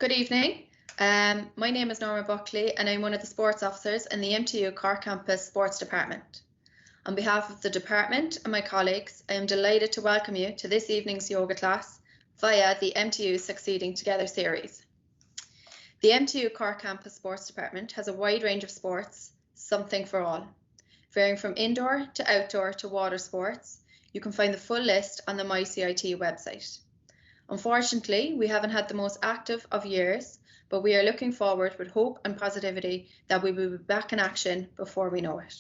Good evening. My name is Norma Buckley and I'm one of the sports officers in the MTU Cork Campus Sports Department. On behalf of the department and my colleagues, I am delighted to welcome you to this evening's yoga class via the MTU Succeeding Together series. The MTU Cork Campus Sports Department has a wide range of sports, something for all. Varying from indoor to outdoor to water sports, you can find the full list on the MyCIT website. Unfortunately, we haven't had the most active of years, but we are looking forward with hope and positivity that we will be back in action before we know it.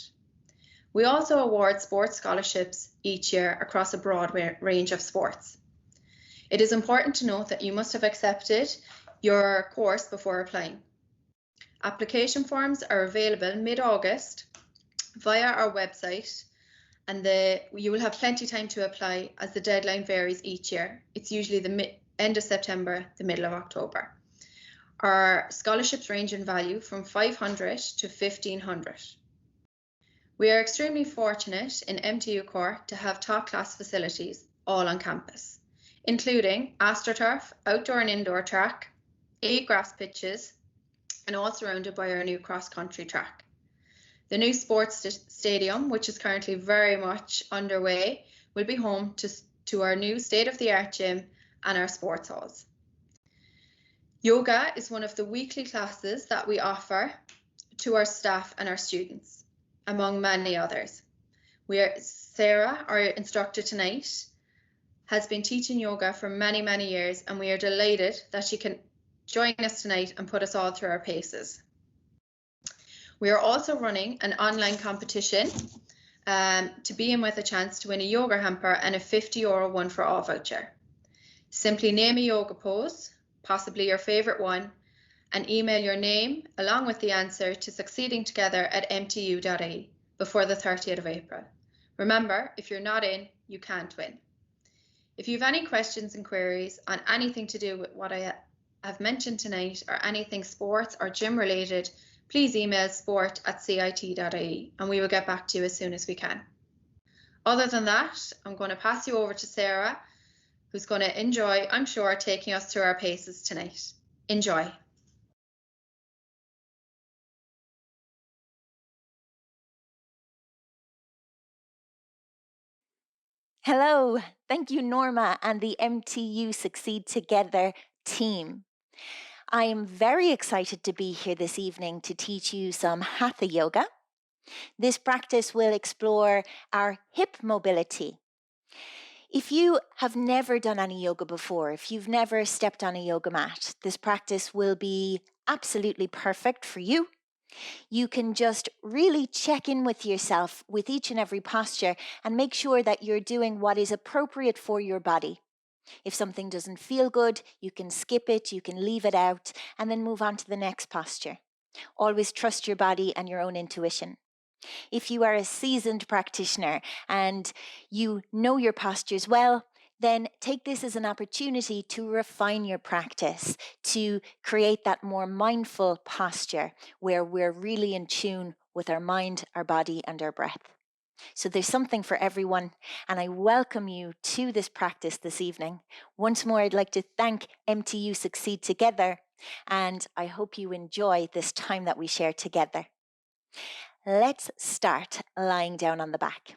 We also award sports scholarships each year across a broad range of sports. It is important to note that you must have accepted your course before applying. Application forms are available mid-August via our website, and you will have plenty of time to apply as the deadline varies each year. It's usually the end of September, the middle of October. Our scholarships range in value from 500 to 1,500. We are extremely fortunate in MTU Cork to have top class facilities all on campus, including AstroTurf, outdoor and indoor track, 8 grass pitches, and all surrounded by our new cross-country track. The new sports stadium, which is currently very much underway, will be home to our new state-of-the-art gym and our sports halls. Yoga is one of the weekly classes that we offer to our staff and our students, among many others. Sarah, our instructor tonight, has been teaching yoga for many, many years, and we are delighted that she can join us tonight and put us all through our paces. We are also running an online competition to be in with a chance to win a yoga hamper and a €50 one for all voucher. Simply name a yoga pose, possibly your favorite one, and email your name along with the answer to succeedingtogether@mtu.ie before the 30th of April. Remember, if you're not in, you can't win. If you have any questions and queries on anything to do with what I have mentioned tonight or anything sports or gym related, please email sport@cit.ie and we will get back to you as soon as we can. Other than that, I'm going to pass you over to Sarah, who's going to enjoy, I'm sure, taking us through our paces tonight. Enjoy. Hello, thank you, Norma and the MTU Succeed Together team. I am very excited to be here this evening to teach you some Hatha Yoga. This practice will explore our hip mobility. If you have never done any yoga before, if you've never stepped on a yoga mat, this practice will be absolutely perfect for you. You can just really check in with yourself with each and every posture and make sure that you're doing what is appropriate for your body. If something doesn't feel good, you can skip it, you can leave it out, and then move on to the next posture. Always trust your body and your own intuition. If you are a seasoned practitioner and you know your postures well, then take this as an opportunity to refine your practice, to create that more mindful posture where we're really in tune with our mind, our body, and our breath. So there's something for everyone, and I welcome you to this practice this evening. Once more, I'd like to thank MTU Succeed Together, and I hope you enjoy this time that we share together. Let's start lying down on the back.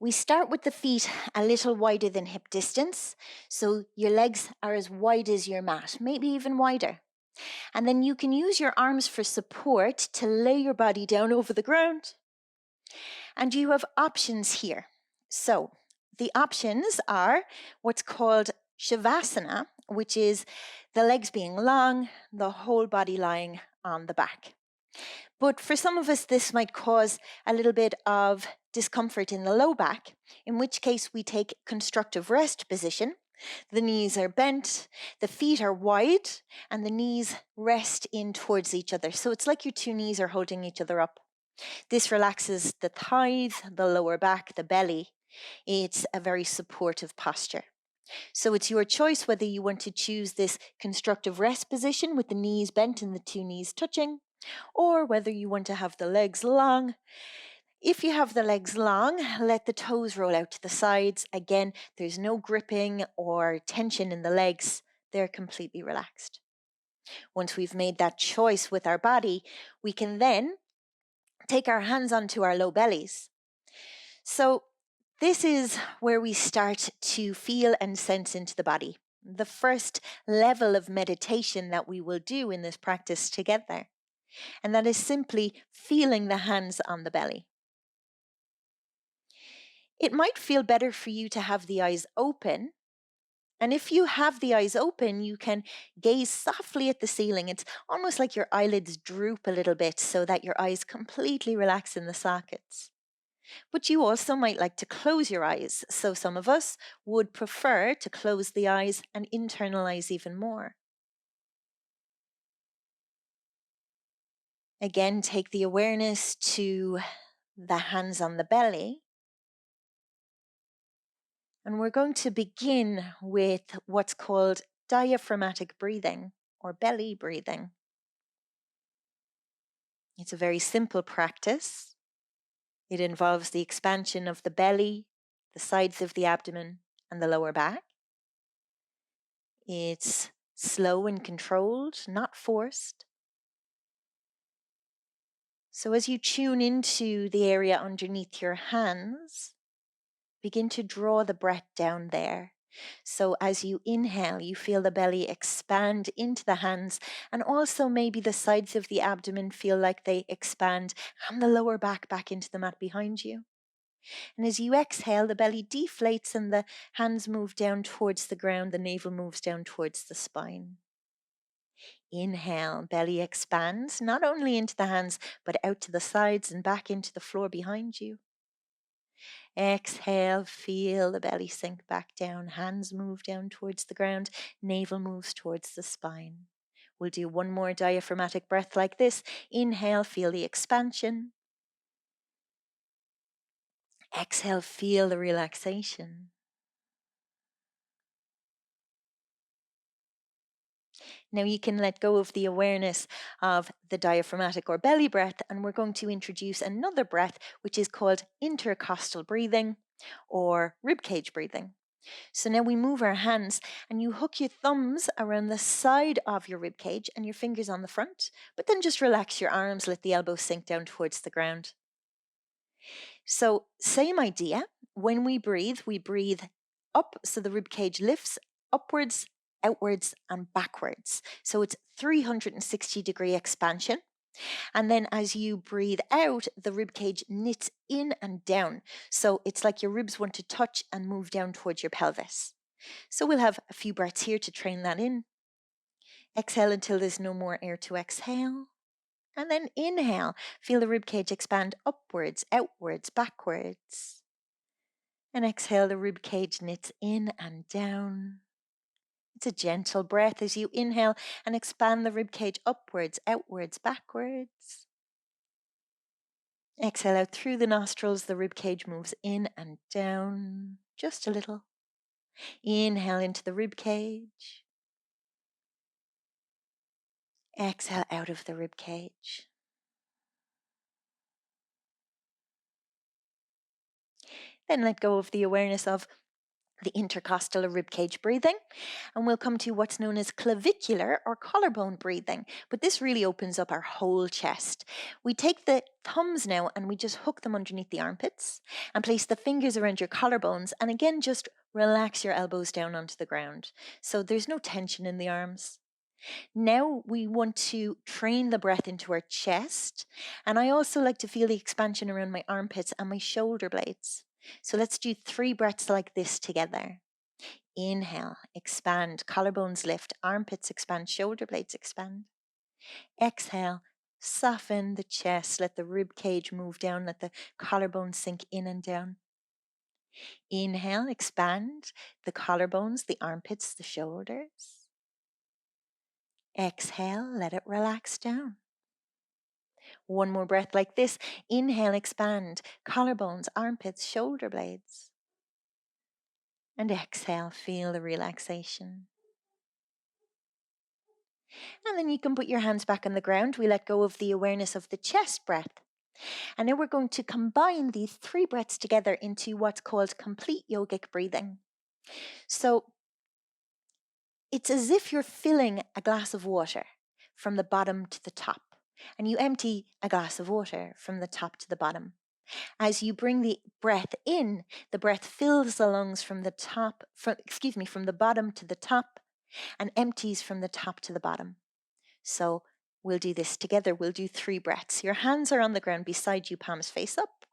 We start with the feet a little wider than hip distance, so your legs are as wide as your mat, maybe even wider. And then you can use your arms for support to lay your body down over the ground. And you have options here. So the options are what's called Shavasana, which is the legs being long, the whole body lying on the back. But for some of us, this might cause a little bit of discomfort in the low back, in which case we take constructive rest position. The knees are bent, the feet are wide, and the knees rest in towards each other. So it's like your two knees are holding each other up. This relaxes the thighs, the lower back, the belly. It's a very supportive posture. So it's your choice whether you want to choose this constructive rest position with the knees bent and the two knees touching, or whether you want to have the legs long, If you have the legs long, let the toes roll out to the sides. Again, there's no gripping or tension in the legs. They're completely relaxed. Once we've made that choice with our body, we can then take our hands onto our low bellies. So this is where we start to feel and sense into the body. The first level of meditation that we will do in this practice together. And that is simply feeling the hands on the belly. It might feel better for you to have the eyes open. And if you have the eyes open, you can gaze softly at the ceiling. It's almost like your eyelids droop a little bit so that your eyes completely relax in the sockets. But you also might like to close your eyes. So some of us would prefer to close the eyes and internalize even more. Again, take the awareness to the hands on the belly. And we're going to begin with what's called diaphragmatic breathing or belly breathing. It's a very simple practice. It involves the expansion of the belly, the sides of the abdomen, and the lower back. It's slow and controlled, not forced. So as you tune into the area underneath your hands, begin to draw the breath down there. So as you inhale, you feel the belly expand into the hands, and also maybe the sides of the abdomen feel like they expand, and the lower back into the mat behind you. And as you exhale, the belly deflates and the hands move down towards the ground, the navel moves down towards the spine. Inhale, belly expands, not only into the hands, but out to the sides and back into the floor behind you. Exhale, feel the belly sink back down, hands move down towards the ground, navel moves towards the spine. We'll do one more diaphragmatic breath like this. Inhale, feel the expansion. Exhale, feel the relaxation. Now you can let go of the awareness of the diaphragmatic or belly breath, and we're going to introduce another breath, which is called intercostal breathing or ribcage breathing. So now we move our hands and you hook your thumbs around the side of your rib cage and your fingers on the front, but then just relax your arms, let the elbows sink down towards the ground. So same idea. When we breathe up so the rib cage lifts upwards, outwards and backwards. So it's 360-degree expansion. And then as you breathe out, the rib cage knits in and down. So it's like your ribs want to touch and move down towards your pelvis. So we'll have a few breaths here to train that in. Exhale until there's no more air to exhale. And then inhale. Feel the rib cage expand upwards, outwards, backwards. And exhale, the rib cage knits in and down. It's a gentle breath as you inhale and expand the rib cage upwards, outwards, backwards. Exhale out through the nostrils, the rib cage moves in and down, just a little. Inhale into the rib cage. Exhale out of the rib cage. Then let go of the awareness of the intercostal or ribcage breathing, and we'll come to what's known as clavicular or collarbone breathing. But this really opens up our whole chest. We take the thumbs now and we just hook them underneath the armpits and place the fingers around your collarbones, and again just relax your elbows down onto the ground. So there's no tension in the arms. Now we want to train the breath into our chest, and I also like to feel the expansion around my armpits and my shoulder blades. So let's do 3 breaths like this together. Inhale, expand, collarbones lift, armpits expand, shoulder blades expand. Exhale, soften the chest, let the rib cage move down, let the collarbones sink in and down. Inhale, expand the collarbones, the armpits, the shoulders. Exhale, let it relax down. One more breath like this. Inhale, expand, collarbones, armpits, shoulder blades. And exhale, feel the relaxation. And then you can put your hands back on the ground. We let go of the awareness of the chest breath. And now we're going to combine these 3 breaths together into what's called complete yogic breathing. So it's as if you're filling a glass of water from the bottom to the top, and you empty a glass of water from the top to the bottom. As you bring the breath in, the breath fills the lungs from the from the bottom to the top, and empties from the top to the bottom. So we'll do this together. We'll do 3 breaths. Your hands are on the ground beside you, palms face up.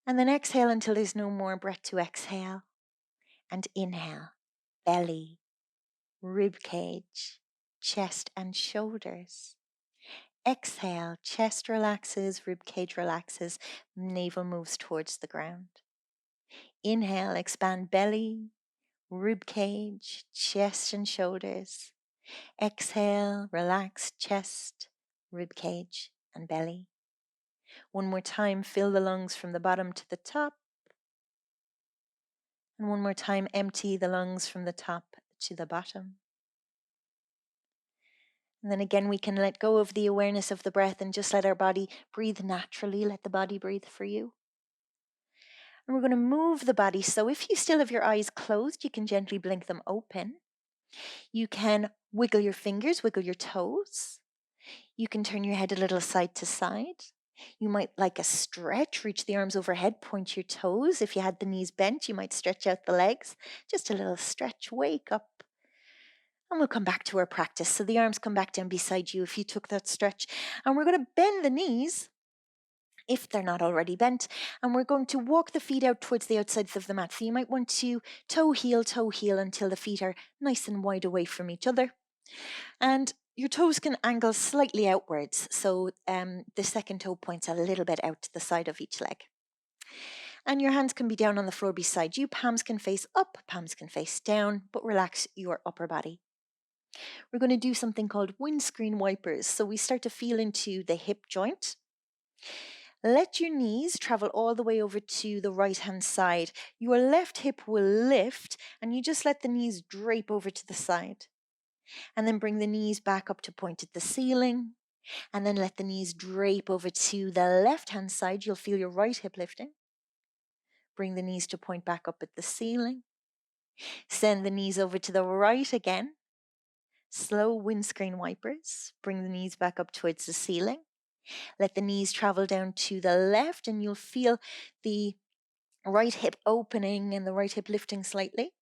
And then exhale until there's no more breath to exhale. And inhale, belly, rib cage, chest and shoulders. Exhale, chest relaxes, rib cage relaxes, navel moves towards the ground. Inhale, expand belly, rib cage, chest and shoulders. Exhale, relax chest, rib cage, and belly. One more time, fill the lungs from the bottom to the top. And one more time, empty the lungs from the top to the bottom. And then again, we can let go of the awareness of the breath and just let our body breathe naturally. Let the body breathe for you. And we're going to move the body. So if you still have your eyes closed, you can gently blink them open. You can wiggle your fingers, wiggle your toes. You can turn your head a little side to side. You might like a stretch, reach the arms overhead, point your toes. If you had the knees bent, you might stretch out the legs. Just a little stretch, wake up. And we'll come back to our practice. So the arms come back down beside you if you took that stretch. And we're going to bend the knees if they're not already bent. And we're going to walk the feet out towards the outsides of the mat. So you might want to toe heel until the feet are nice and wide away from each other. And your toes can angle slightly outwards. So the second toe points a little bit out to the side of each leg. And your hands can be down on the floor beside you. Palms can face up, palms can face down, but relax your upper body. We're going to do something called windscreen wipers. So we start to feel into the hip joint. Let your knees travel all the way over to the right-hand side. Your left hip will lift, and you just let the knees drape over to the side. And then bring the knees back up to point at the ceiling. And then let the knees drape over to the left-hand side. You'll feel your right hip lifting. Bring the knees to point back up at the ceiling. Send the knees over to the right again. Slow windscreen wipers. Bring the knees back up towards the ceiling. Let the knees travel down to the left, and you'll feel the right hip opening and the right hip lifting slightly.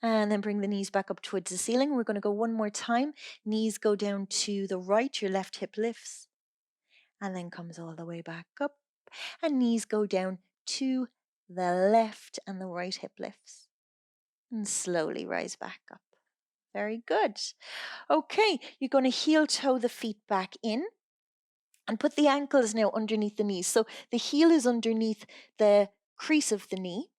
And then bring the knees back up towards the ceiling. We're going to go one more time. Knees go down to the right, your left hip lifts. And then comes all the way back up. And knees go down to the left, and the right hip lifts. And slowly rise back up. Very good. Okay, you're going to heel toe the feet back in and put the ankles now underneath the knees. So the heel is underneath the crease of the knee,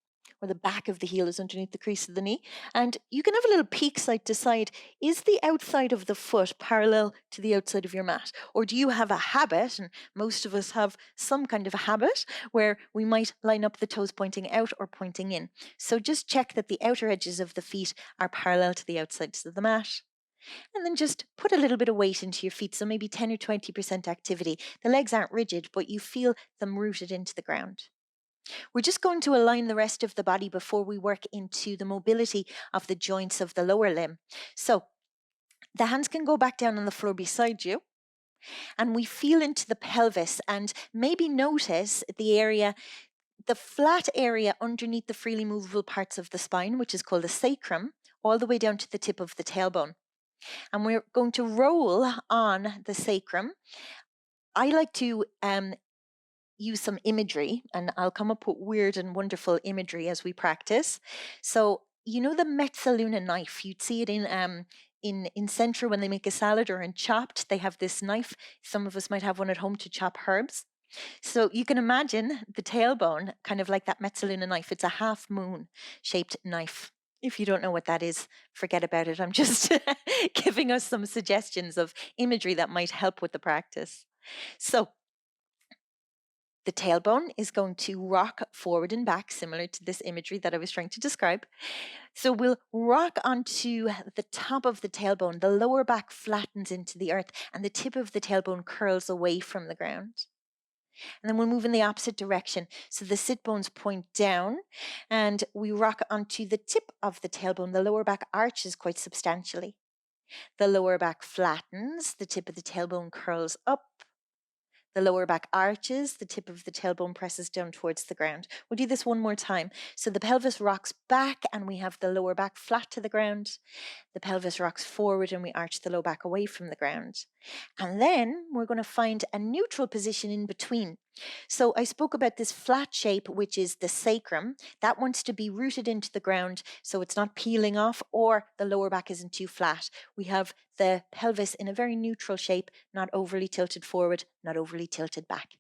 or the back of the heel is underneath the crease of the knee. And you can have a little peek side to side. Is the outside of the foot parallel to the outside of your mat? Or do you have a habit, and most of us have some kind of a habit, where we might line up the toes pointing out or pointing in? So just check that the outer edges of the feet are parallel to the outsides of the mat. And then just put a little bit of weight into your feet, so maybe 10 or 20% activity. The legs aren't rigid, but you feel them rooted into the ground. We're just going to align the rest of the body before we work into the mobility of the joints of the lower limb. So the hands can go back down on the floor beside you, and we feel into the pelvis, and maybe notice the flat area underneath the freely movable parts of the spine, which is called the sacrum, all the way down to the tip of the tailbone. And we're going to roll on the sacrum. I like to use some imagery, and I'll come up with weird and wonderful imagery as we practice. So, you know the mezzaluna knife, you'd see it in Central when they make a salad, or in Chopped, they have this knife. Some of us might have one at home to chop herbs. So you can imagine the tailbone kind of like that mezzaluna knife. It's a half moon shaped knife. If you don't know what that is, forget about it. I'm just giving us some suggestions of imagery that might help with the practice. So The tailbone is going to rock forward and back, similar to this imagery that I was trying to describe. So we'll rock onto the top of the tailbone. The lower back flattens into the earth and the tip of the tailbone curls away from the ground. And then we'll move in the opposite direction. So the sit bones point down and we rock onto the tip of the tailbone. The lower back arches quite substantially. The lower back flattens, the tip of the tailbone curls up. The lower back arches, the tip of the tailbone presses down towards the ground. We'll do this one more time. So the pelvis rocks back and we have the lower back flat to the ground. The pelvis rocks forward and we arch the low back away from the ground. And then we're going to find a neutral position in between. So I spoke about this flat shape, which is the sacrum. That wants to be rooted into the ground so it's not peeling off or the lower back isn't too flat. We have the pelvis in a very neutral shape, not overly tilted forward, not overly tilted back.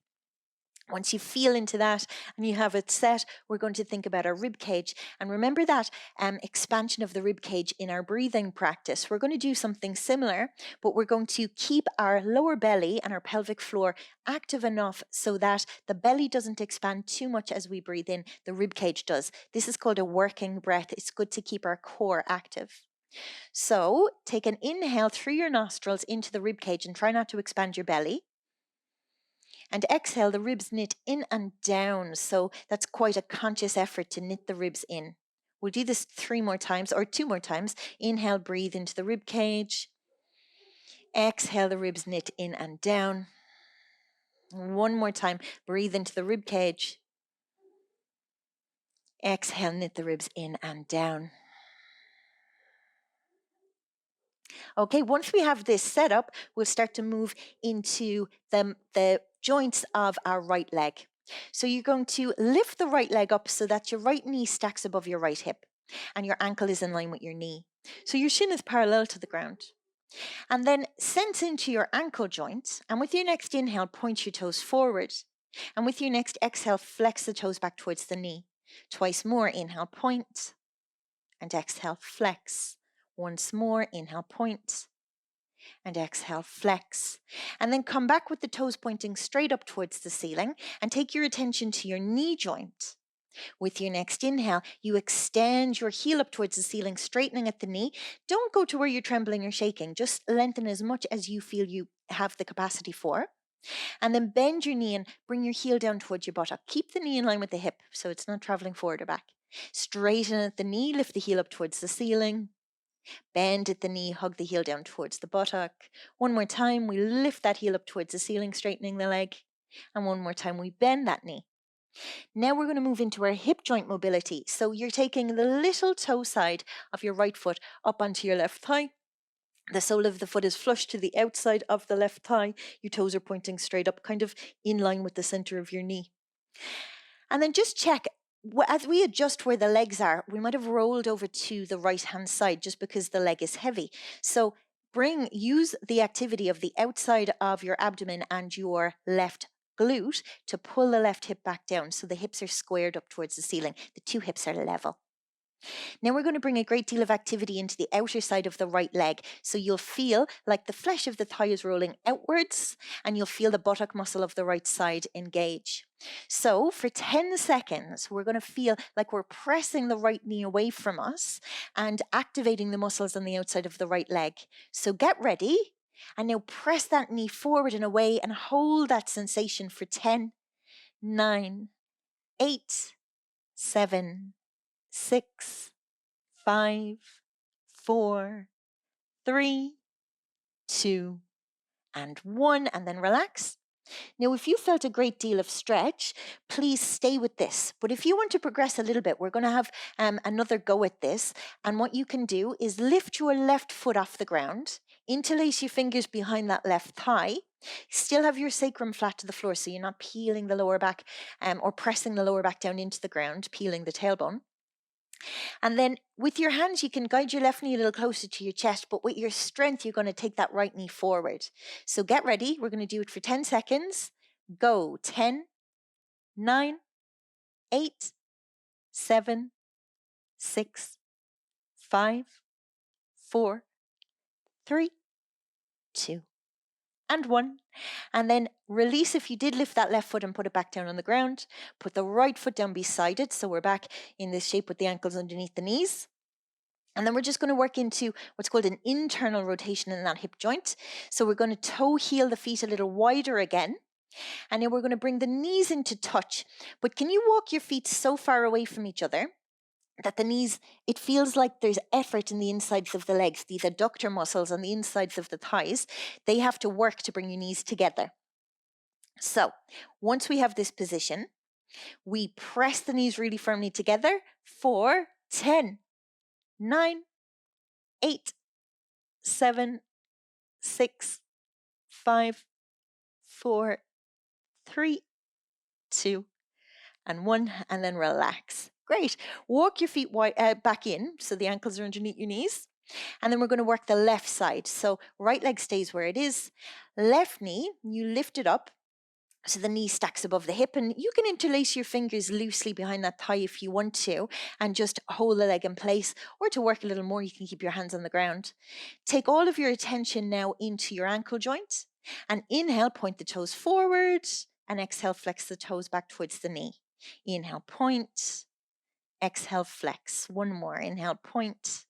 Once you feel into that and you have it set, we're going to think about our rib cage. And remember that expansion of the rib cage in our breathing practice. We're going to do something similar, but we're going to keep our lower belly and our pelvic floor active enough so that the belly doesn't expand too much as we breathe in. The rib cage does. This is called a working breath. It's good to keep our core active. So take an inhale through your nostrils into the rib cage and try not to expand your belly. And exhale, the ribs knit in and down. So that's quite a conscious effort to knit the ribs in. We'll do this 3 more times or 2 more times. Inhale, breathe into the rib cage. Exhale, the ribs knit in and down. 1 more time, breathe into the rib cage. Exhale, knit the ribs in and down. Okay, once we have this set up, we'll start to move into the joints of our right leg. So you're going to lift the right leg up so that your right knee stacks above your right hip and your ankle is in line with your knee. So your shin is parallel to the ground. And then sense into your ankle joint, and with your next inhale, point your toes forward. And with your next exhale, flex the toes back towards the knee. Twice more, inhale, point, and exhale, flex. Once more, inhale, point, and exhale, flex. And then come back with the toes pointing straight up towards the ceiling and take your attention to your knee joint. With your next inhale, you extend your heel up towards the ceiling, straightening at the knee. Don't go to where you're trembling or shaking. Just lengthen as much as you feel you have the capacity for. And then bend your knee and bring your heel down towards your buttock. Keep the knee in line with the hip so it's not traveling forward or back. Straighten at the knee, lift the heel up towards the ceiling. Bend at the knee, hug the heel down towards the buttock. 1 more time, we lift that heel up towards the ceiling, straightening the leg. And 1 more time, we bend that knee. Now we're going to move into our hip joint mobility. So you're taking the little toe side of your right foot up onto your left thigh. The sole of the foot is flush to the outside of the left thigh. Your toes are pointing straight up, kind of in line with the center of your knee. And then just check, as we adjust where the legs are, we might have rolled over to the right-hand side just because the leg is heavy. So use the activity of the outside of your abdomen and your left glute to pull the left hip back down so the hips are squared up towards the ceiling. The 2 hips are level. Now we're going to bring a great deal of activity into the outer side of the right leg. So you'll feel like the flesh of the thigh is rolling outwards and you'll feel the buttock muscle of the right side engage. So for 10 seconds, we're going to feel like we're pressing the right knee away from us and activating the muscles on the outside of the right leg. So get ready and now press that knee forward and away and hold that sensation for 10, 9, 8, 7, 6, 5, 4, 3, 2, and 1, and then relax. Now, if you felt a great deal of stretch, please stay with this. But if you want to progress a little bit, we're going to have another go at this. And what you can do is lift your left foot off the ground, interlace your fingers behind that left thigh, still have your sacrum flat to the floor so you're not peeling the lower back or pressing the lower back down into the ground, peeling the tailbone. And then with your hands, you can guide your left knee a little closer to your chest, but with your strength, you're going to take that right knee forward. So get ready. We're going to do it for 10 seconds. Go. 10, 9, 8, 7, 6, 5, 4, 3, 2, and 1. And then release if you did lift that left foot and put it back down on the ground. Put the right foot down beside it. So we're back in this shape with the ankles underneath the knees. And then we're just going to work into what's called an internal rotation in that hip joint. So we're going to toe heel the feet a little wider again. And then we're going to bring the knees into touch. But can you walk your feet so far away from each other that the knees, it feels like there's effort in the insides of the legs, these adductor muscles on the insides of the thighs, they have to work to bring your knees together. So once we have this position, we press the knees really firmly together for 10, 9, 8, 7, 6, 5, 4, 3, 2, and 1, and then relax. Great. Walk your feet back in so the ankles are underneath your knees. And then we're going to work the left side. So right leg stays where it is. Left knee, you lift it up so the knee stacks above the hip, and you can interlace your fingers loosely behind that thigh if you want to and just hold the leg in place, or to work a little more, you can keep your hands on the ground. Take all of your attention now into your ankle joint, and inhale, point the toes forward, and exhale, flex the toes back towards the knee. Inhale, point, exhale, flex. One more, inhale, point,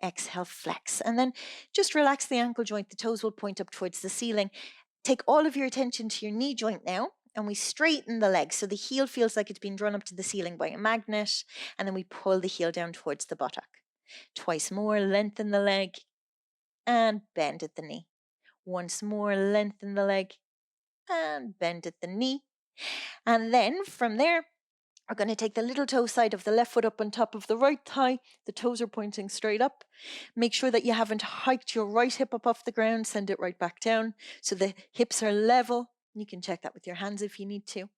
exhale, flex. And then just relax the ankle joint, the toes will point up towards the ceiling. Take all of your attention to your knee joint now, and we straighten the leg so the heel feels like it's been drawn up to the ceiling by a magnet, and then we pull the heel down towards the buttock. Twice more, lengthen the leg and bend at the knee. Once more, lengthen the leg and bend at the knee. And then from there, we're going to take the little toe side of the left foot up on top of the right thigh. The toes are pointing straight up. Make sure that you haven't hiked your right hip up off the ground. Send it right back down so the hips are level. You can check that with your hands if you need to.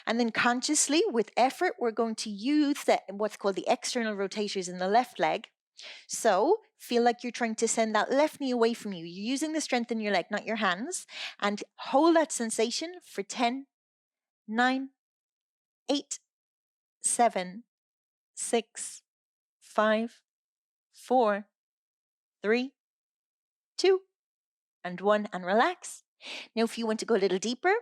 And then consciously, with effort, we're going to use what's called the external rotators in the left leg. So feel like you're trying to send that left knee away from you. You're using the strength in your leg, not your hands. And hold that sensation for 10, 9, 8, 7, 6, 5, 4, 3, 2, and 1, and relax. Now, if you want to go a little deeper,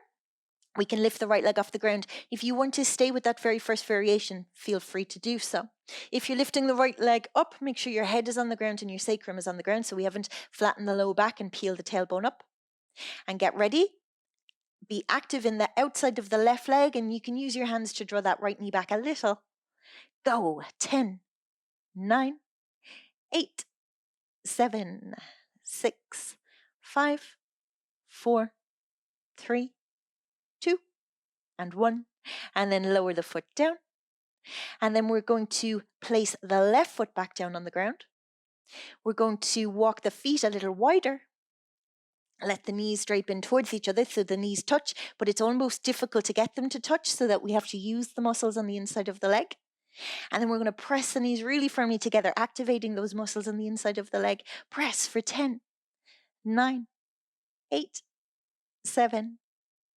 we can lift the right leg off the ground. If you want to stay with that very first variation, feel free to do so. If you're lifting the right leg up, make sure your head is on the ground and your sacrum is on the ground so we haven't flattened the low back and peeled the tailbone up. And get ready. Be active in the outside of the left leg, and you can use your hands to draw that right knee back a little. Go. 10, 9, 8, 7, 6, 5, 4, 3, 2, and 1. And then lower the foot down. And then we're going to place the left foot back down on the ground. We're going to walk the feet a little wider. Let the knees drape in towards each other so the knees touch, but it's almost difficult to get them to touch so that we have to use the muscles on the inside of the leg. And then we're going to press the knees really firmly together, activating those muscles on the inside of the leg. Press for 10, 9, 8, 7,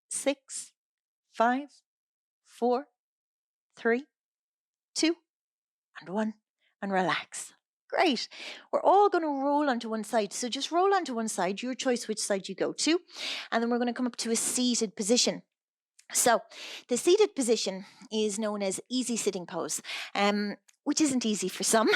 6, 5, 4, 3, 2, and 1, and relax. Great. We're all going to roll onto one side. So just roll onto one side, your choice which side you go to. And then we're going to come up to a seated position. So the seated position is known as easy sitting pose, which isn't easy for some.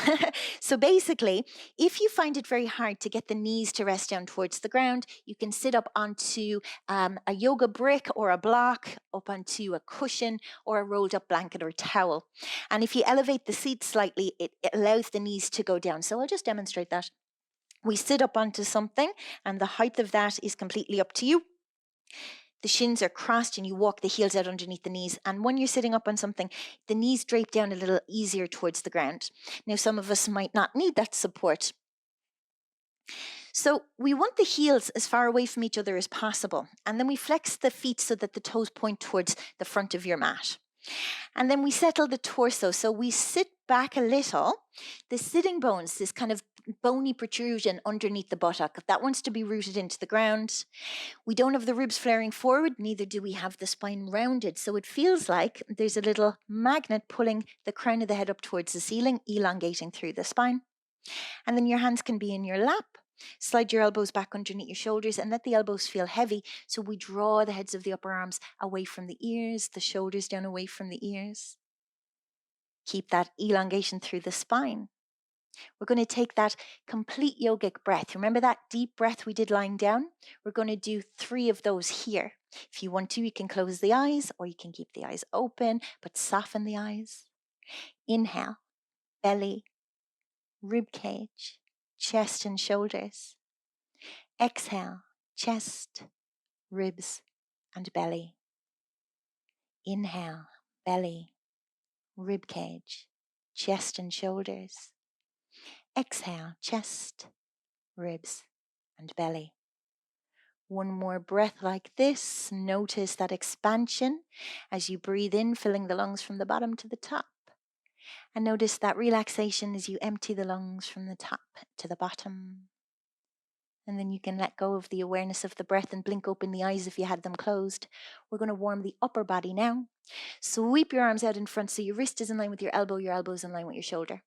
So basically, if you find it very hard to get the knees to rest down towards the ground, you can sit up onto a yoga brick or a block, up onto a cushion or a rolled up blanket or towel. And if you elevate the seat slightly, it allows the knees to go down. So I'll just demonstrate that. We sit up onto something, and the height of that is completely up to you. The shins are crossed and you walk the heels out underneath the knees. And when you're sitting up on something, the knees drape down a little easier towards the ground. Now, some of us might not need that support. So we want the heels as far away from each other as possible. And then we flex the feet so that the toes point towards the front of your mat. And then we settle the torso. So we sit back a little. The sitting bones, this kind of bony protrusion underneath the buttock, that wants to be rooted into the ground. We don't have the ribs flaring forward, neither do we have the spine rounded. So it feels like there's a little magnet pulling the crown of the head up towards the ceiling, elongating through the spine. And then your hands can be in your lap, Slide your elbows back underneath your shoulders and let the elbows feel heavy. So we draw the heads of the upper arms away from the ears, the shoulders down away from the ears. Keep that elongation through the spine. We're going to take that complete yogic breath. Remember that deep breath we did lying down? We're going to do 3 of those here. If you want to, you can close the eyes or you can keep the eyes open, but soften the eyes. Inhale, belly, rib cage, chest and shoulders. Exhale, chest, ribs, and belly. Inhale, belly, rib cage, chest and shoulders. Exhale, chest, ribs, and belly. One more breath like this. Notice that expansion as you breathe in, filling the lungs from the bottom to the top. And notice that relaxation as you empty the lungs from the top to the bottom. And then you can let go of the awareness of the breath and blink open the eyes if you had them closed. We're going to warm the upper body now. Sweep your arms out in front so your wrist is in line with your elbow is in line with your shoulder.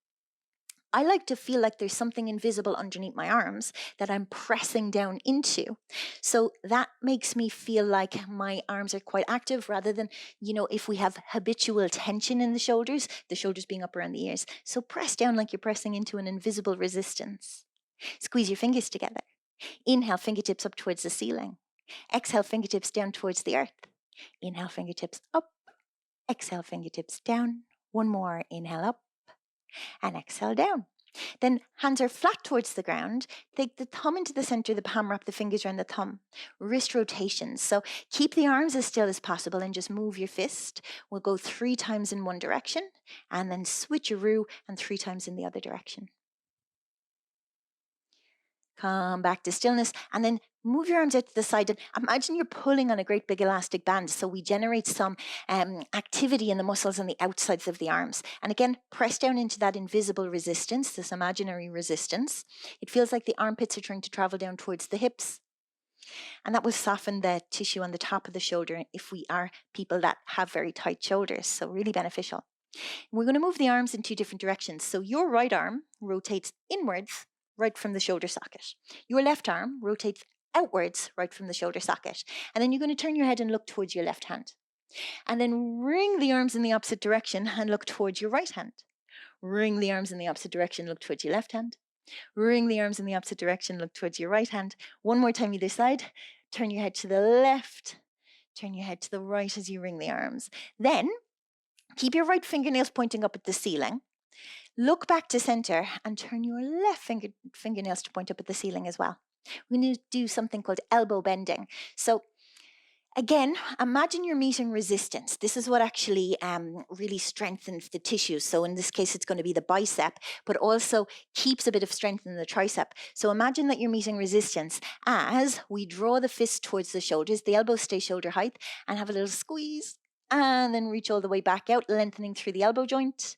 I like to feel like there's something invisible underneath my arms that I'm pressing down into. So that makes me feel like my arms are quite active rather than, if we have habitual tension in the shoulders being up around the ears. So press down like you're pressing into an invisible resistance. Squeeze your fingers together. Inhale, fingertips up towards the ceiling. Exhale, fingertips down towards the earth. Inhale, fingertips up. Exhale, fingertips down. One more. Inhale up and exhale down. Then hands are flat towards the ground. Take the thumb into the center of the palm, wrap the fingers around the thumb. Wrist rotations. So keep the arms as still as possible and just move your fist. We'll go 3 times in one direction and then switcheroo and 3 times in the other direction. Come back to stillness and then move your arms out to the side and imagine you're pulling on a great big elastic band. So we generate some activity in the muscles on the outsides of the arms. And again, press down into that invisible resistance, this imaginary resistance. It feels like the armpits are trying to travel down towards the hips. And that will soften the tissue on the top of the shoulder if we are people that have very tight shoulders. So really beneficial. We're going to move the arms in 2 different directions. So your right arm rotates inwards right from the shoulder socket. Your left arm rotates outwards right from the shoulder socket. And then you're going to turn your head and look towards your left hand. And then wring the arms in the opposite direction and look towards your right hand. Wring the arms in the opposite direction, look towards your left hand. Wring the arms in the opposite direction, look towards your right hand. One more time either side. Turn your head to the left. Turn your head to the right as you wring the arms. Then keep your right fingernails pointing up at the ceiling. Look back to center and turn your left fingernails to point up at the ceiling as well. We're going to do something called elbow bending. So again, imagine you're meeting resistance. This is what actually really strengthens the tissues. So in this case, it's going to be the bicep, but also keeps a bit of strength in the tricep. So imagine that you're meeting resistance as we draw the fist towards the shoulders, the elbows stay shoulder height, and have a little squeeze. And then reach all the way back out, lengthening through the elbow joint.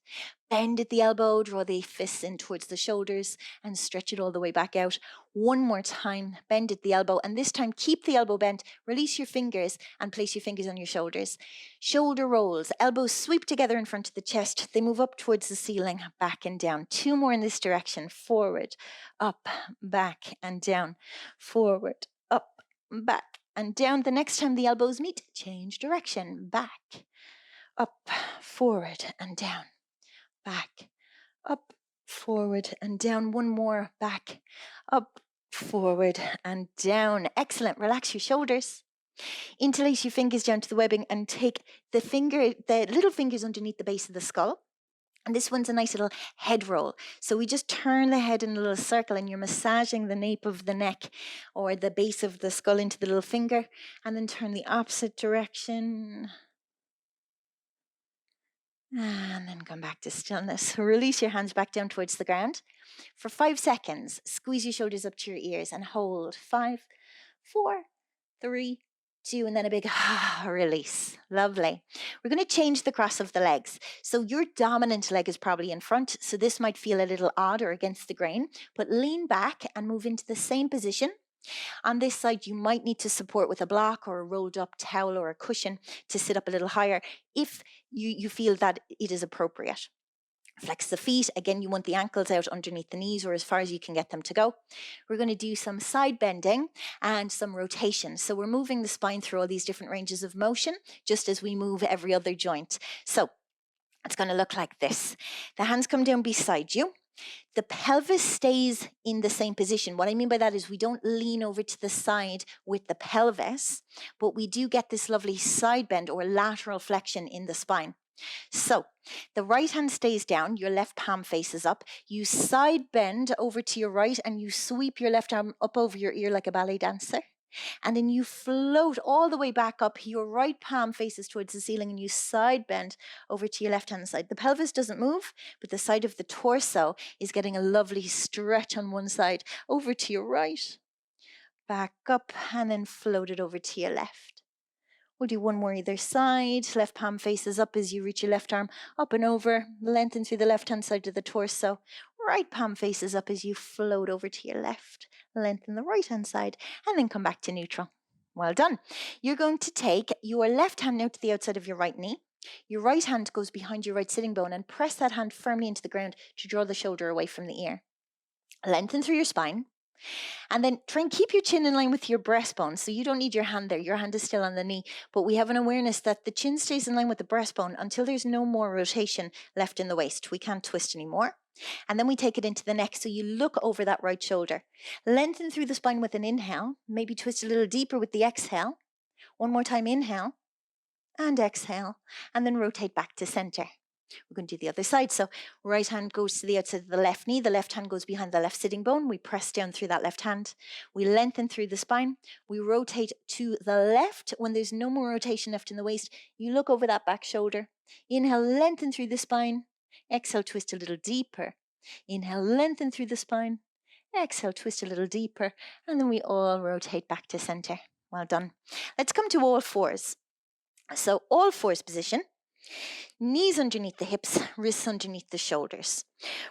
Bend at the elbow, draw the fists in towards the shoulders and stretch it all the way back out. One more time, bend at the elbow, and this time keep the elbow bent, release your fingers and place your fingers on your shoulders. Shoulder rolls, elbows sweep together in front of the chest. They move up towards the ceiling, back and down. 2 more in this direction, forward, up, back and down, forward, up, back and down. The next time the elbows meet, change direction, back, up, forward and down. Back, up, forward and down. One more, back, up, forward and down. Excellent. Relax your shoulders. Interlace your fingers down to the webbing and take the little fingers underneath the base of the skull. And this one's a nice little head roll. So we just turn the head in a little circle and you're massaging the nape of the neck or the base of the skull into the little finger, and then turn the opposite direction. And then come back to stillness. Release your hands back down towards the ground. For 5 seconds, squeeze your shoulders up to your ears and hold. 5, 4, 3, 2, and then a big release. Lovely. We're going to change the cross of the legs. So your dominant leg is probably in front, so this might feel a little odd or against the grain, but lean back and move into the same position. On this side, you might need to support with a block or a rolled up towel or a cushion to sit up a little higher if you feel that it is appropriate. Flex the feet. Again, you want the ankles out underneath the knees or as far as you can get them to go. We're going to do some side bending and some rotation. So we're moving the spine through all these different ranges of motion, just as we move every other joint. So it's going to look like this. The hands come down beside you. The pelvis stays in the same position. What I mean by that is we don't lean over to the side with the pelvis, but we do get this lovely side bend or lateral flexion in the spine. So the right hand stays down, your left palm faces up. You side bend over to your right and you sweep your left arm up over your ear like a ballet dancer. And then you float all the way back up. Your right palm faces towards the ceiling and you side bend over to your left hand side. The pelvis doesn't move, but the side of the torso is getting a lovely stretch on one side. Over to your right, back up, and then float it over to your left. We'll do one more either side. Left palm faces up as you reach your left arm up and over. Lengthen through the left-hand side of the torso. Right palm faces up as you float over to your left. Lengthen the right-hand side and then come back to neutral. Well done. You're going to take your left hand now to the outside of your right knee. Your right hand goes behind your right sitting bone and press that hand firmly into the ground to draw the shoulder away from the ear. Lengthen through your spine. And then try and keep your chin in line with your breastbone. So you don't need your hand there. Your hand is still on the knee. But we have an awareness that the chin stays in line with the breastbone until there's no more rotation left in the waist. We can't twist anymore. And then we take it into the neck. So you look over that right shoulder. Lengthen through the spine with an inhale. Maybe twist a little deeper with the exhale. One more time, inhale and exhale. And then rotate back to center. We're going to do the other side. So right hand goes to the outside of the left knee. The left hand goes behind the left sitting bone. We press down through that left hand. We lengthen through the spine. We rotate to the left. When there's no more rotation left in the waist, you look over that back shoulder. Inhale, lengthen through the spine. Exhale, twist a little deeper. Inhale, lengthen through the spine. Exhale, twist a little deeper. And then we all rotate back to center. Well done. Let's come to all fours. So all fours position. Knees underneath the hips, wrists underneath the shoulders.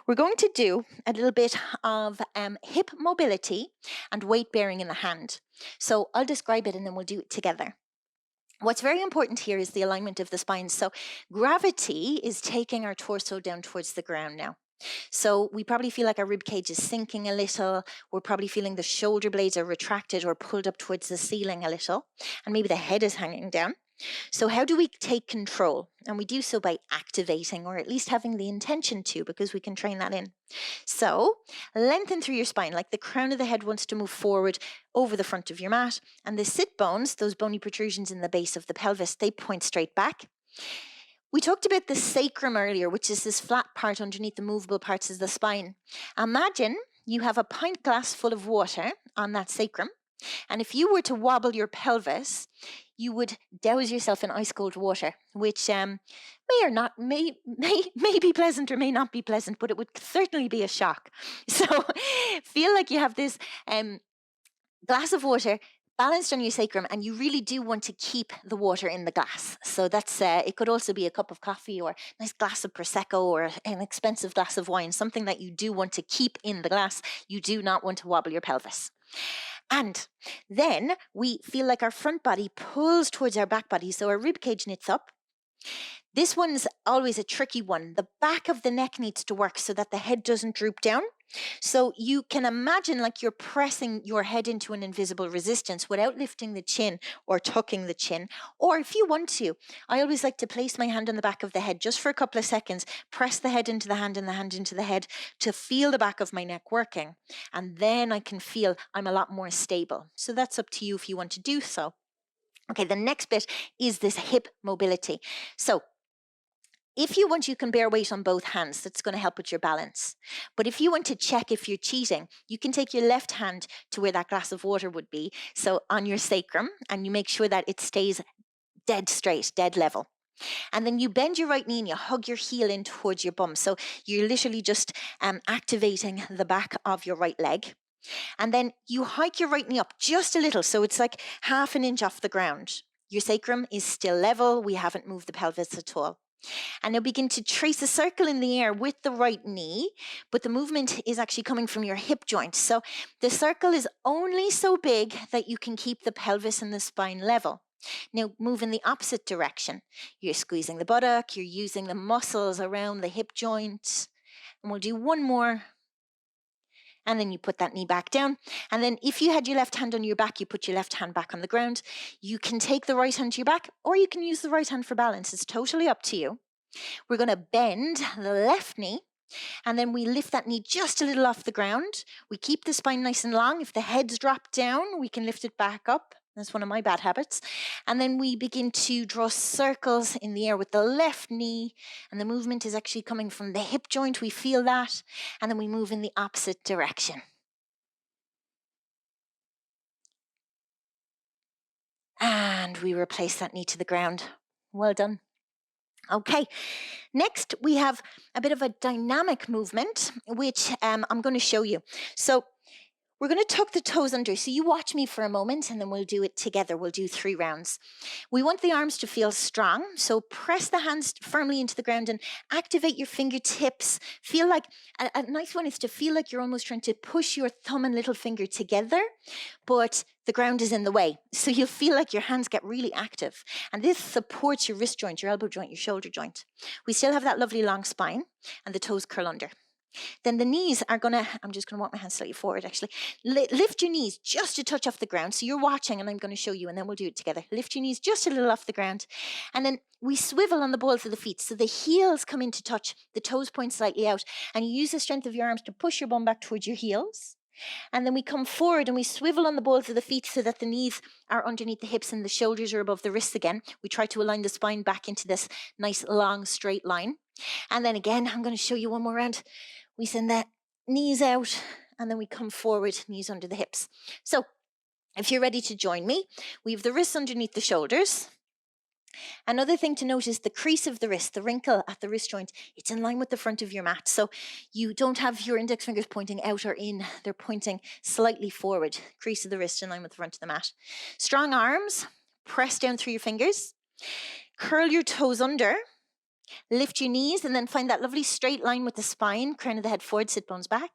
We're going to do a little bit of hip mobility and weight bearing in the hand. So I'll describe it and then we'll do it together. What's very important here is the alignment of the spine. So gravity is taking our torso down towards the ground now. So we probably feel like our rib cage is sinking a little. We're probably feeling the shoulder blades are retracted or pulled up towards the ceiling a little. And maybe the head is hanging down. So how do we take control? And we do so by activating or at least having the intention to, because we can train that in. So lengthen through your spine like the crown of the head wants to move forward over the front of your mat. And the sit bones, those bony protrusions in the base of the pelvis, they point straight back. We talked about the sacrum earlier, which is this flat part underneath the movable parts of the spine. Imagine you have a pint glass full of water on that sacrum. And if you were to wobble your pelvis, you would douse yourself in ice cold water, which may be pleasant or may not be pleasant, but it would certainly be a shock. So feel like you have this glass of water balanced on your sacrum, and you really do want to keep the water in the glass. So that's it could also be a cup of coffee or a nice glass of Prosecco or an expensive glass of wine, something that you do want to keep in the glass. You do not want to wobble your pelvis. And then we feel like our front body pulls towards our back body, so our rib cage knits up. This one's always a tricky one. The back of the neck needs to work so that the head doesn't droop down. So you can imagine like you're pressing your head into an invisible resistance without lifting the chin or tucking the chin. Or if you want to, I always like to place my hand on the back of the head just for a couple of seconds, press the head into the hand and the hand into the head to feel the back of my neck working. And then I can feel I'm a lot more stable. So that's up to you if you want to do so. Okay, the next bit is this hip mobility. So if you want, you can bear weight on both hands. That's going to help with your balance. But if you want to check if you're cheating, you can take your left hand to where that glass of water would be, so on your sacrum, and you make sure that it stays dead straight, dead level. And then you bend your right knee and you hug your heel in towards your bum. So you're literally just activating the back of your right leg. And then you hike your right knee up just a little, so it's like half an inch off the ground. Your sacrum is still level. We haven't moved the pelvis at all. And now begin to trace a circle in the air with the right knee, but the movement is actually coming from your hip joint. So the circle is only so big that you can keep the pelvis and the spine level. Now move in the opposite direction. You're squeezing the buttock, you're using the muscles around the hip joint. And we'll do one more. And then you put that knee back down. And then if you had your left hand on your back, you put your left hand back on the ground. You can take the right hand to your back, or you can use the right hand for balance. It's totally up to you. We're going to bend the left knee, and then we lift that knee just a little off the ground. We keep the spine nice and long. If the head's dropped down, we can lift it back up. That's one of my bad habits. And then we begin to draw circles in the air with the left knee, and the movement is actually coming from the hip joint. We feel that. And then we move in the opposite direction. And we replace that knee to the ground. Well done. Okay, next we have a bit of a dynamic movement, which I'm going to show you. So we're going to tuck the toes under. So you watch me for a moment and then we'll do it together. We'll do 3 rounds. We want the arms to feel strong. So press the hands firmly into the ground and activate your fingertips. Feel like, a nice one is to feel like you're almost trying to push your thumb and little finger together, but the ground is in the way. So you'll feel like your hands get really active. And this supports your wrist joint, your elbow joint, your shoulder joint. We still have that lovely long spine and the toes curl under. Then the knees are going to, I'm just going to walk my hands slightly forward actually. Lift your knees just a touch off the ground. So you're watching and I'm going to show you and then we'll do it together. Lift your knees just a little off the ground. And then we swivel on the balls of the feet. So the heels come into touch, the toes point slightly out. And you use the strength of your arms to push your bum back towards your heels. And then we come forward and we swivel on the balls of the feet so that the knees are underneath the hips and the shoulders are above the wrists again. We try to align the spine back into this nice long straight line. And then again, I'm going to show you one more round. We send the knees out and then we come forward, knees under the hips. So if you're ready to join me, we have the wrists underneath the shoulders. Another thing to note is the crease of the wrist, the wrinkle at the wrist joint, it's in line with the front of your mat. So you don't have your index fingers pointing out or in, they're pointing slightly forward. Crease of the wrist in line with the front of the mat. Strong arms, press down through your fingers. Curl your toes under. Lift your knees and then find that lovely straight line with the spine, crown of the head forward, sit bones back.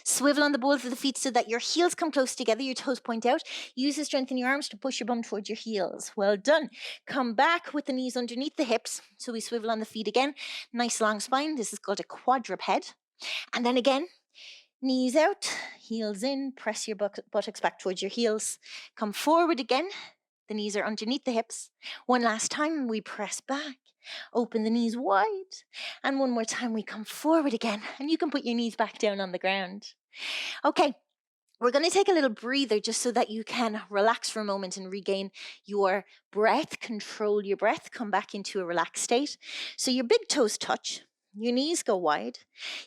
Swivel on the balls of the feet so that your heels come close together, your toes point out. Use the strength in your arms to push your bum towards your heels. Well done. Come back with the knees underneath the hips. So we swivel on the feet again. Nice long spine. This is called a quadruped. And then again, knees out, heels in, press your buttocks back towards your heels. Come forward again. The knees are underneath the hips. One last time, we press back. Open the knees wide. And one more time, we come forward again. And you can put your knees back down on the ground. Okay, we're going to take a little breather just so that you can relax for a moment and regain your breath. Control your breath. Come back into a relaxed state. So your big toes touch. Your knees go wide.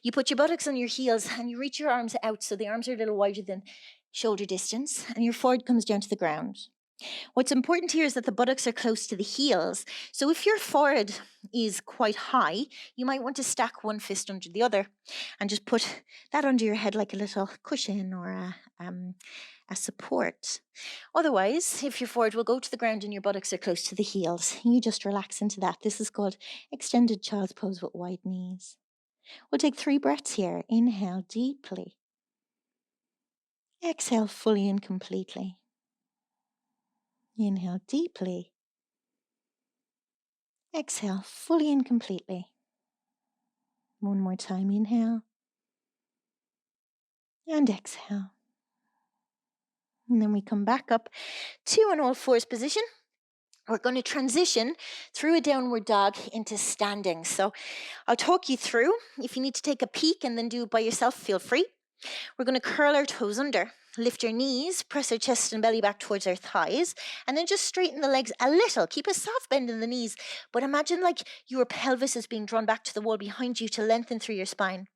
You put your buttocks on your heels and you reach your arms out so the arms are a little wider than shoulder distance. And your forehead comes down to the ground. What's important here is that the buttocks are close to the heels. So if your forehead is quite high, you might want to stack one fist under the other and just put that under your head like a little cushion or a support. Otherwise, if your forehead will go to the ground and your buttocks are close to the heels, you just relax into that. This is called extended child's pose with wide knees. We'll take 3 breaths here. Inhale deeply. Exhale fully and completely. Inhale deeply. Exhale fully and completely. One more time, inhale. And exhale. And then we come back up to an all fours position. We're going to transition through a downward dog into standing. So I'll talk you through. If you need to take a peek and then do it by yourself, feel free. We're going to curl our toes under. Lift your knees, press our chest and belly back towards our thighs, and then just straighten the legs a little. Keep a soft bend in the knees, but imagine like your pelvis is being drawn back to the wall behind you to lengthen through your spine.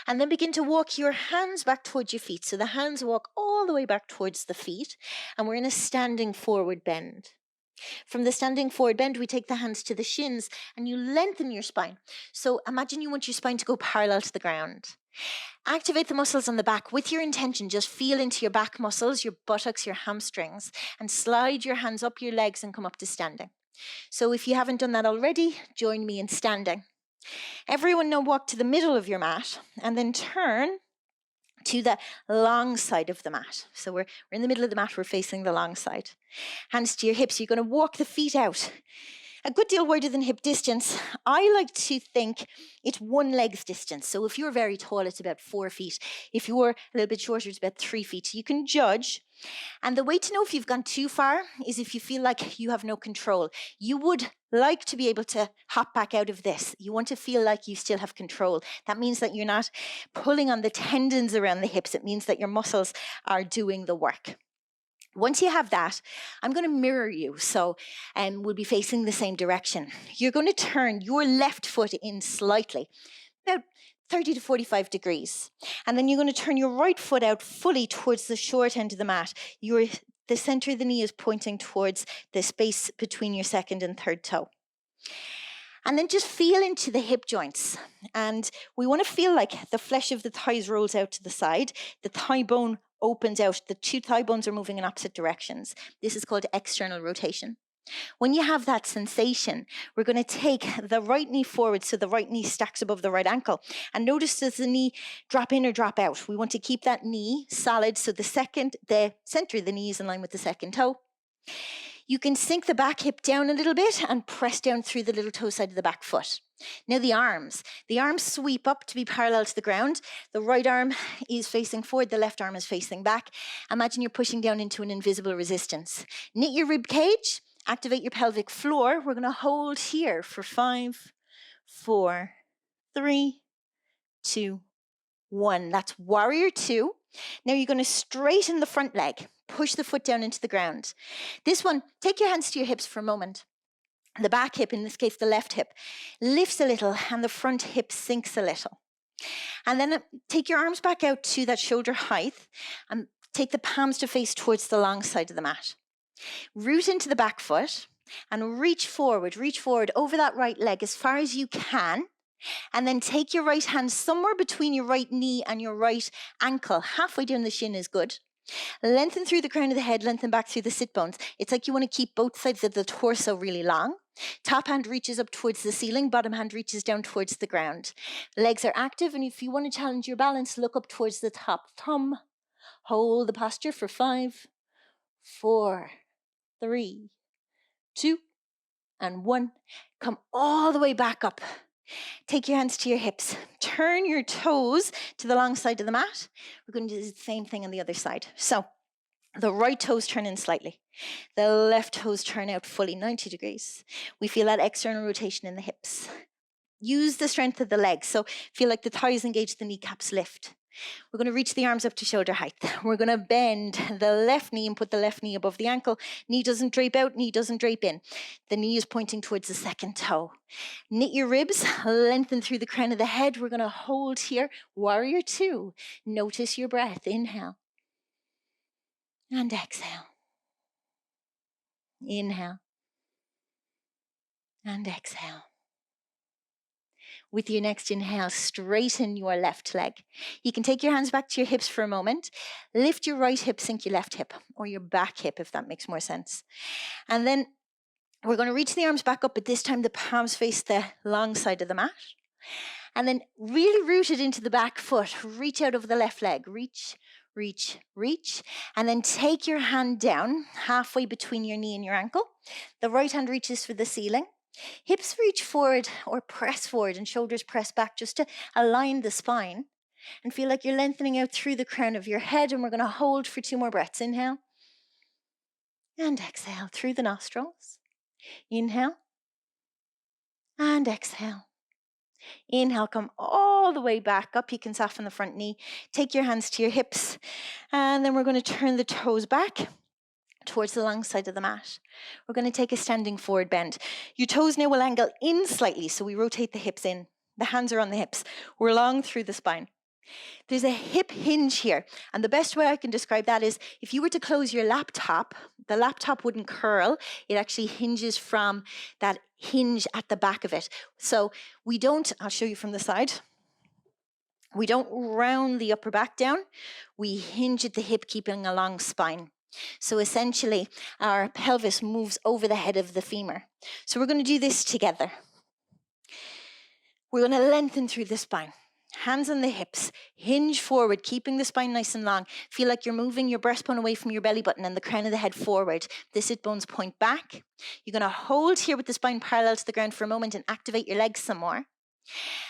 And then begin to walk your hands back towards your feet. So the hands walk all the way back towards the feet, and we're in a standing forward bend. From the standing forward bend, we take the hands to the shins, and you lengthen your spine. So imagine you want your spine to go parallel to the ground. Activate the muscles on the back with your intention. Just feel into your back muscles, your buttocks, your hamstrings, and slide your hands up your legs and come up to standing. So if you haven't done that already, join me in standing. Everyone now walk to the middle of your mat and then turn to the long side of the mat. So we're in the middle of the mat, we're facing the long side. Hands to your hips, you're going to walk the feet out. A good deal wider than hip distance. I like to think it's one leg's distance. So if you're very tall, it's about 4 feet. If you're a little bit shorter, it's about 3 feet. So you can judge. And the way to know if you've gone too far is if you feel like you have no control. You would like to be able to hop back out of this. You want to feel like you still have control. That means that you're not pulling on the tendons around the hips. It means that your muscles are doing the work. Once you have that, I'm going to mirror you. So we'll be facing the same direction. You're going to turn your left foot in slightly, about 30 to 45 degrees. And then you're going to turn your right foot out fully towards the short end of the mat. The center of the knee is pointing towards the space between your second and third toe. And then just feel into the hip joints. And we want to feel like the flesh of the thighs rolls out to the side. The thigh bone opens out. The 2 thigh bones are moving in opposite directions. This is called external rotation. When you have that sensation, we're going to take the right knee forward so the right knee stacks above the right ankle. And notice, does the knee drop in or drop out? We want to keep that knee solid so the center of the knee is in line with the second toe. You can sink the back hip down a little bit and press down through the little toe side of the back foot. Now the arms sweep up to be parallel to the ground. The right arm is facing forward, the left arm is facing back. Imagine you're pushing down into an invisible resistance. Knit your rib cage, activate your pelvic floor. We're going to hold here for 5, 4, 3, 2, 1. That's warrior 2. Now you're going to straighten the front leg. Push the foot down into the ground. This one, take your hands to your hips for a moment. The back hip, in this case the left hip, lifts a little and the front hip sinks a little. And then take your arms back out to that shoulder height and take the palms to face towards the long side of the mat. Root into the back foot and reach forward over that right leg as far as you can. And then take your right hand somewhere between your right knee and your right ankle. Halfway down the shin is good. Lengthen through the crown of the head, lengthen back through the sit bones. It's like you want to keep both sides of the torso really long. Top hand reaches up towards the ceiling, bottom hand reaches down towards the ground. Legs are active, and if you want to challenge your balance, look up towards the top thumb. Hold the posture for 5, 4, 3, 2, and 1. Come all the way back up. Take your hands to your hips. Turn your toes to the long side of the mat. We're going to do the same thing on the other side. So the right toes turn in slightly. The left toes turn out fully 90 degrees. We feel that external rotation in the hips. Use the strength of the legs. So feel like the thighs engage, the kneecaps lift. We're going to reach the arms up to shoulder height. We're going to bend the left knee and put the left knee above the ankle. Knee doesn't drape out, knee doesn't drape in. The knee is pointing towards the second toe. Knit your ribs, lengthen through the crown of the head. We're going to hold here, warrior 2. Notice your breath. Inhale and exhale. Inhale and exhale. With your next inhale, straighten your left leg. You can take your hands back to your hips for a moment. Lift your right hip, sink your left hip, or your back hip, if that makes more sense. And then we're going to reach the arms back up, but this time the palms face the long side of the mat. And then really root it into the back foot. Reach out over the left leg. Reach, reach, reach. And then take your hand down halfway between your knee and your ankle. The right hand reaches for the ceiling. Hips reach forward or press forward and shoulders press back just to align the spine. And feel like you're lengthening out through the crown of your head. And we're going to hold for 2 more breaths. Inhale and exhale through the nostrils. Inhale and exhale. Inhale, come all the way back up. You can soften the front knee. Take your hands to your hips. And then we're going to turn the toes back towards the long side of the mat. We're going to take a standing forward bend. Your toes now will angle in slightly, so we rotate the hips in. The hands are on the hips. We're long through the spine. There's a hip hinge here, and the best way I can describe that is if you were to close your laptop, the laptop wouldn't curl. It actually hinges from that hinge at the back of it. So we don't, I'll show you from the side. We don't round the upper back down. We hinge at the hip, keeping a long spine. So essentially, our pelvis moves over the head of the femur. So we're going to do this together. We're going to lengthen through the spine. Hands on the hips, hinge forward, keeping the spine nice and long. Feel like you're moving your breastbone away from your belly button and the crown of the head forward. The sit bones point back. You're going to hold here with the spine parallel to the ground for a moment and activate your legs some more.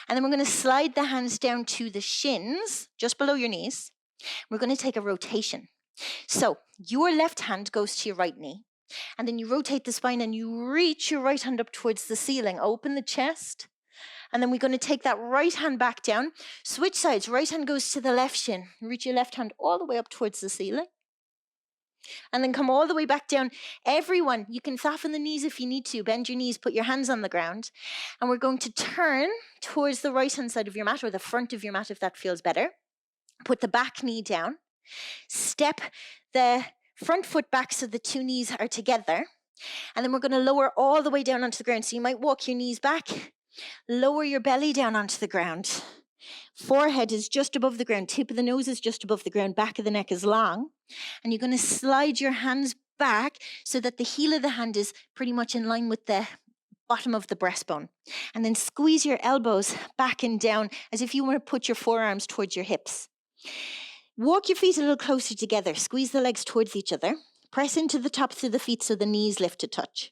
And then we're going to slide the hands down to the shins, just below your knees. We're going to take a rotation. So your left hand goes to your right knee. And then you rotate the spine and you reach your right hand up towards the ceiling. Open the chest. And then we're going to take that right hand back down. Switch sides. Right hand goes to the left shin. Reach your left hand all the way up towards the ceiling. And then come all the way back down. Everyone, you can soften the knees if you need to. Bend your knees, put your hands on the ground. And we're going to turn towards the right-hand side of your mat, or the front of your mat if that feels better. Put the back knee down. Step the front foot back so the two knees are together. And then we're going to lower all the way down onto the ground. So you might walk your knees back. Lower your belly down onto the ground. Forehead is just above the ground. Tip of the nose is just above the ground. Back of the neck is long. And you're going to slide your hands back so that the heel of the hand is pretty much in line with the bottom of the breastbone. And then squeeze your elbows back and down as if you want to put your forearms towards your hips. Walk your feet a little closer together. Squeeze the legs towards each other. Press into the tops of the feet so the knees lift to touch.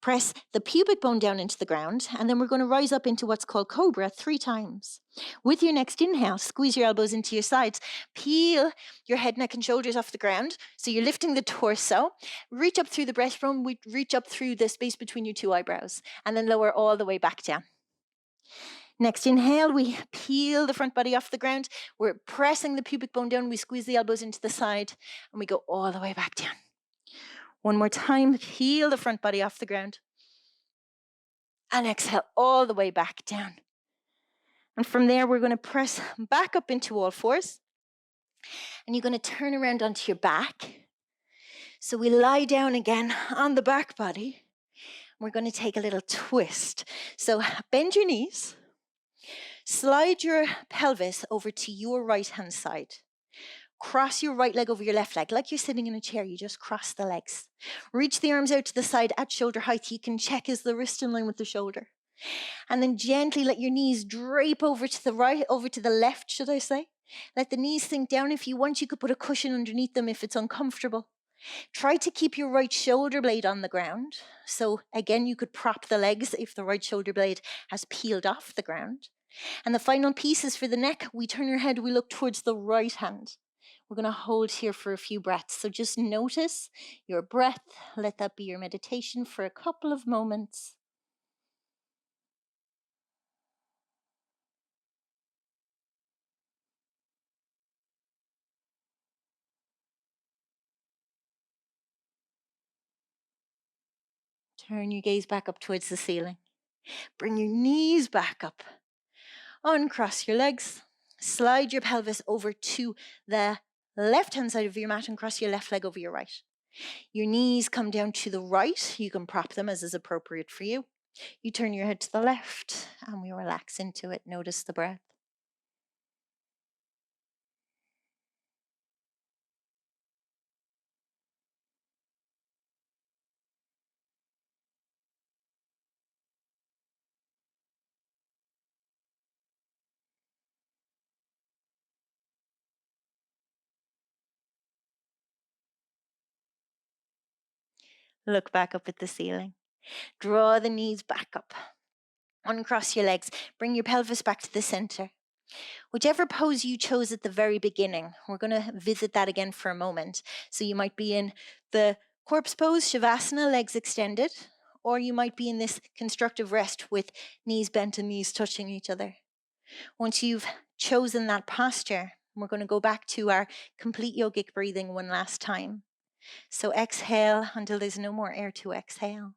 Press the pubic bone down into the ground, and then we're going to rise up into what's called Cobra 3 times. With your next inhale, squeeze your elbows into your sides. Peel your head, neck, and shoulders off the ground. So you're lifting the torso. Reach up through the breastbone. Reach up through the space between your two eyebrows, and then lower all the way back down. Next inhale, we peel the front body off the ground. We're pressing the pubic bone down. We squeeze the elbows into the side, and we go all the way back down. One more time, peel the front body off the ground. And exhale all the way back down. And from there, we're going to press back up into all fours. And you're going to turn around onto your back. So we lie down again on the back body. We're going to take a little twist. So bend your knees. Slide your pelvis over to your right-hand side. Cross your right leg over your left leg. Like you're sitting in a chair, you just cross the legs. Reach the arms out to the side at shoulder height. You can check, is the wrist in line with the shoulder? And then gently let your knees drape over to the right, over to the left, should I say. Let the knees sink down. If you want, you could put a cushion underneath them if it's uncomfortable. Try to keep your right shoulder blade on the ground. So again, you could prop the legs if the right shoulder blade has peeled off the ground. And the final piece is for the neck. We turn your head, we look towards the right hand. We're going to hold here for a few breaths. So just notice your breath. Let that be your meditation for a couple of moments. Turn your gaze back up towards the ceiling. Bring your knees back up. Uncross your legs. Slide your pelvis over to the left-hand side of your mat and cross your left leg over your right. Your knees come down to the right. You can prop them as is appropriate for you. You turn your head to the left and we relax into it. Notice the breath. Look back up at the ceiling. Draw the knees back up. Uncross your legs. Bring your pelvis back to the center. Whichever pose you chose at the very beginning, we're going to visit that again for a moment. So you might be in the corpse pose, Shavasana, legs extended, or you might be in this constructive rest with knees bent and knees touching each other. Once you've chosen that posture, we're going to go back to our complete yogic breathing one last time. So exhale until there's no more air to exhale.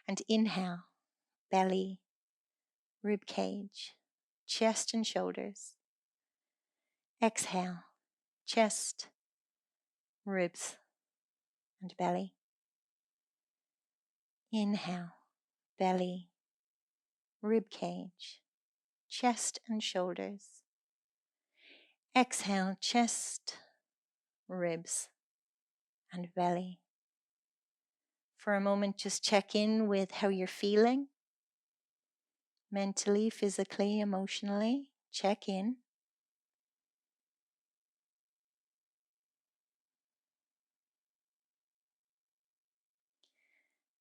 And inhale, belly, rib cage, chest and shoulders. Exhale, chest, ribs, and belly. Inhale, belly, rib cage, chest and shoulders. Exhale, chest, ribs, and belly. For a moment, just check in with how you're feeling, mentally, physically, emotionally. check in.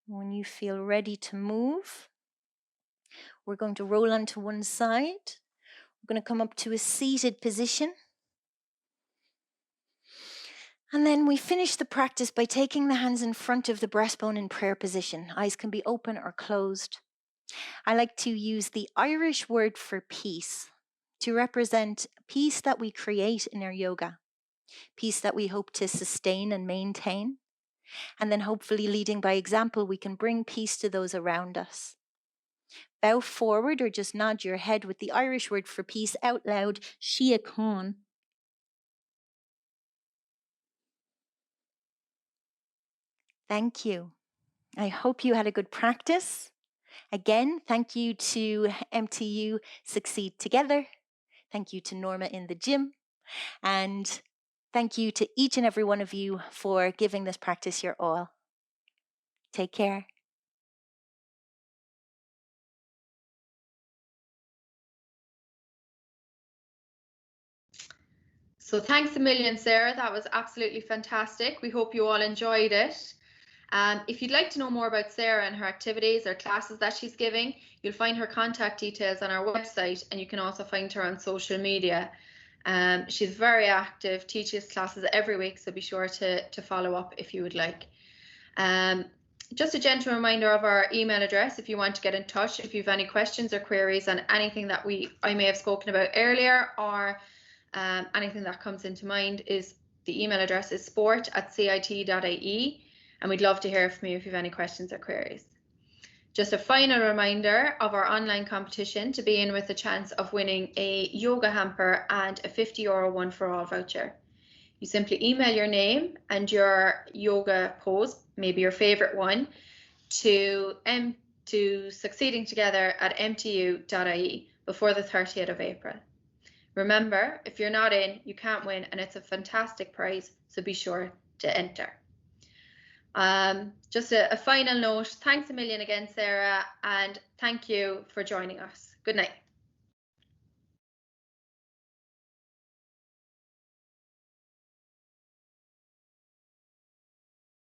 When you feel ready to move, we're going to roll onto one side. We're going to come up to a seated position. And then we finish the practice by taking the hands in front of the breastbone in prayer position. Eyes can be open or closed. I like to use the Irish word for peace to represent peace that we create in our yoga, peace that we hope to sustain and maintain. And then hopefully leading by example, we can bring peace to those around us. Bow forward or just nod your head with the Irish word for peace out loud, Shia Khan. Thank you. I hope you had a good practice. Again, thank you to MTU Succeed Together. Thank you to Norma in the gym. And thank you to each and every one of you for giving this practice your all. Take care. So thanks a million, Sarah. That was absolutely fantastic. We hope you all enjoyed it. If you'd like to know more about Sarah and her activities or classes that she's giving, you'll find her contact details on our website, and you can also find her on social media. She's very active, teaches classes every week, so be sure to follow up if you would like. Just a gentle reminder of our email address if you want to get in touch, if you have any questions or queries on anything that I may have spoken about earlier, or anything that comes into mind. Is the email address is sport@cit.ie, and we'd love to hear from you if you have any questions or queries. Just a final reminder of our online competition to be in with a chance of winning a yoga hamper and a €50 one for all voucher. You simply email your name and your yoga pose, maybe your favorite one, to succeedingtogether@mtu.ie before the 30th of April. Remember, if you're not in, you can't win, and it's a fantastic prize, so be sure to enter. Just a final note, thanks a million again, Sarah, and thank you for joining us. Good night.